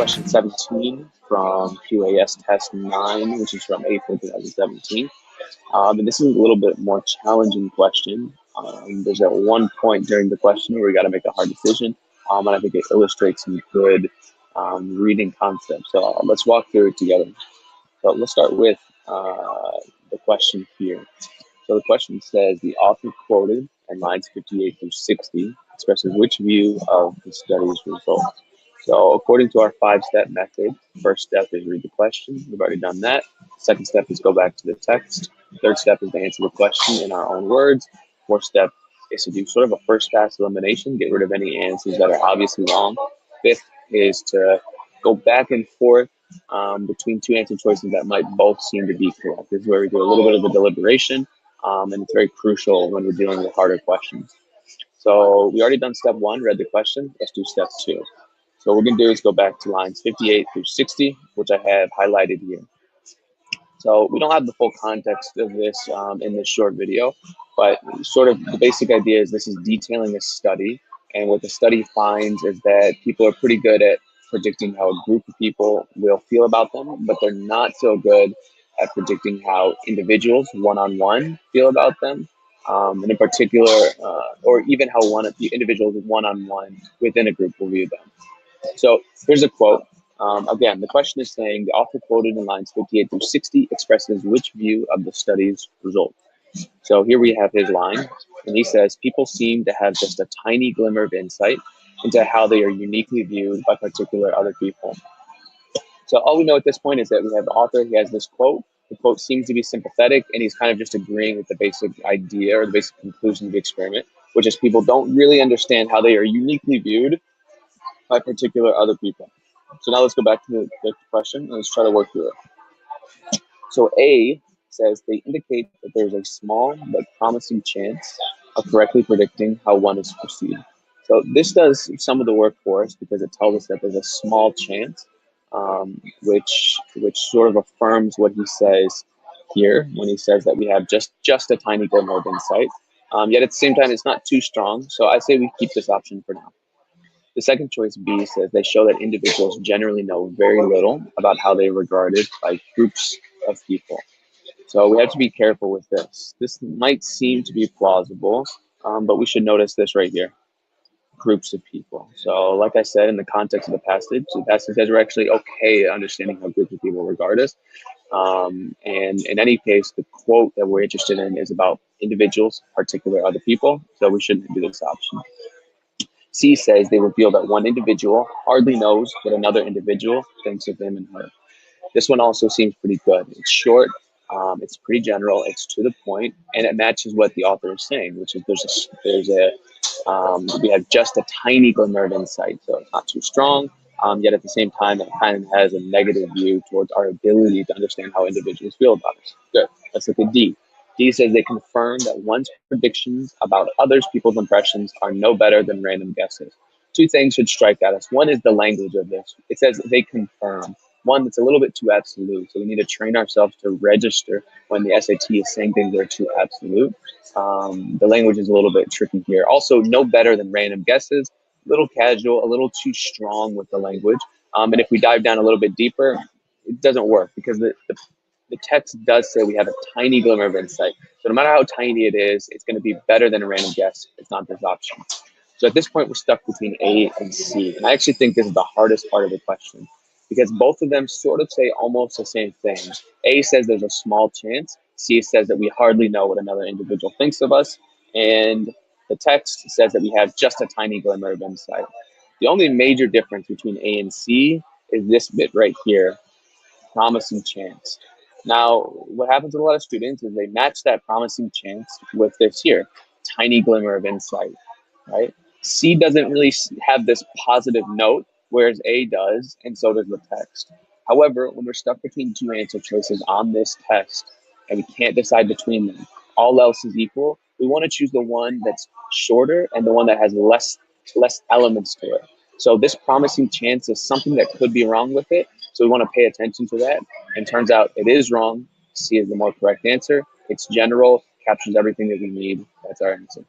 question 17 from QAS test 9, which is from April 2017. And this is a little bit more challenging question. There's at one point during the question where we got to make a hard decision, and I think it illustrates some good reading concepts. So let's walk through it together. So let's start with the question here. So the question says, the author quoted in lines 58 through 60 expresses which view of the study's result. So according to our 5-step method, first step is read the question. We've already done that. Second step is go back to the text. Third step is to answer the question in our own words. Fourth step is to do sort of a first pass elimination, get rid of any answers that are obviously wrong. Fifth is to go back and forth between two answer choices that might both seem to be correct. This is where we do a little bit of a deliberation, and it's very crucial when we're dealing with harder questions. So we already done step 1, read the question. Let's do step 2. So what we're going to do is go back to lines 58 through 60, which I have highlighted here. So we don't have the full context of this in this short video, but sort of the basic idea is this is detailing a study. And what the study finds is that people are pretty good at predicting how a group of people will feel about them, but they're not so good at predicting how individuals one-on-one feel about them. And in particular, or even how one of the individuals one-on-one within a group will view them. So here's a quote. Again, the question is saying the author quoted in lines 58 through 60 expresses which view of the study's result. So here we have his line, and he says, people seem to have just a tiny glimmer of insight into how they are uniquely viewed by particular other people. So all we know at this point is that we have the author, he has this quote. The quote seems to be sympathetic, and he's kind of just agreeing with the basic idea or the basic conclusion of the experiment, which is people don't really understand how they are uniquely viewed by particular other people. So now let's go back to the question and let's try to work through it. So A says they indicate that there's a small but promising chance of correctly predicting how one is perceived. So this does some of the work for us because it tells us that there's a small chance, which sort of affirms what he says here when he says that we have just a tiny glimmer of insight. Yet at the same time, it's not too strong. So I say we keep this option for now. The second choice, B, says they show that individuals generally know very little about how they are regarded by groups of people. So we have to be careful with this. This might seem to be plausible, but we should notice this right here, groups of people. So like I said, in the context of the passage says we're actually okay at understanding how groups of people regard us. And in any case, the quote that we're interested in is about individuals, particular other people. So we shouldn't do this option. C says they reveal that one individual hardly knows what another individual thinks of him and her. This one also seems pretty good. It's short, it's pretty general, it's to the point, and it matches what the author is saying, which is we have just a tiny glimmer of insight, so it's not too strong, yet at the same time, it kind of has a negative view towards our ability to understand how individuals feel about us. Good. Let's look at D. D says they confirm that one's predictions about others people's impressions are no better than random guesses. Two things should strike at us. One is the language of this. It says they confirm. One, that's a little bit too absolute. So we need to train ourselves to register when the SAT is saying things that are too absolute. The language is a little bit tricky here. Also, no better than random guesses. A little casual, a little too strong with the language. And if we dive down a little bit deeper, it doesn't work because the text does say we have a tiny glimmer of insight. So no matter how tiny it is, it's going to be better than a random guess. It's not this option. So at this point, we're stuck between A and C. And I actually think this is the hardest part of the question because both of them sort of say almost the same thing. A says there's a small chance. C says that we hardly know what another individual thinks of us. And the text says that we have just a tiny glimmer of insight. The only major difference between A and C is this bit right here, promising chance. Now, what happens with a lot of students is they match that promising chance with this here, tiny glimmer of insight, right? C doesn't really have this positive note, whereas A does, and so does the text. However, when we're stuck between two answer choices on this test, and we can't decide between them, all else is equal, we want to choose the one that's shorter and the one that has less elements to it. So this promising chance is something that could be wrong with it. So we want to pay attention to that. And turns out it is wrong. C is the more correct answer. It's general, captures everything that we need. That's our answer.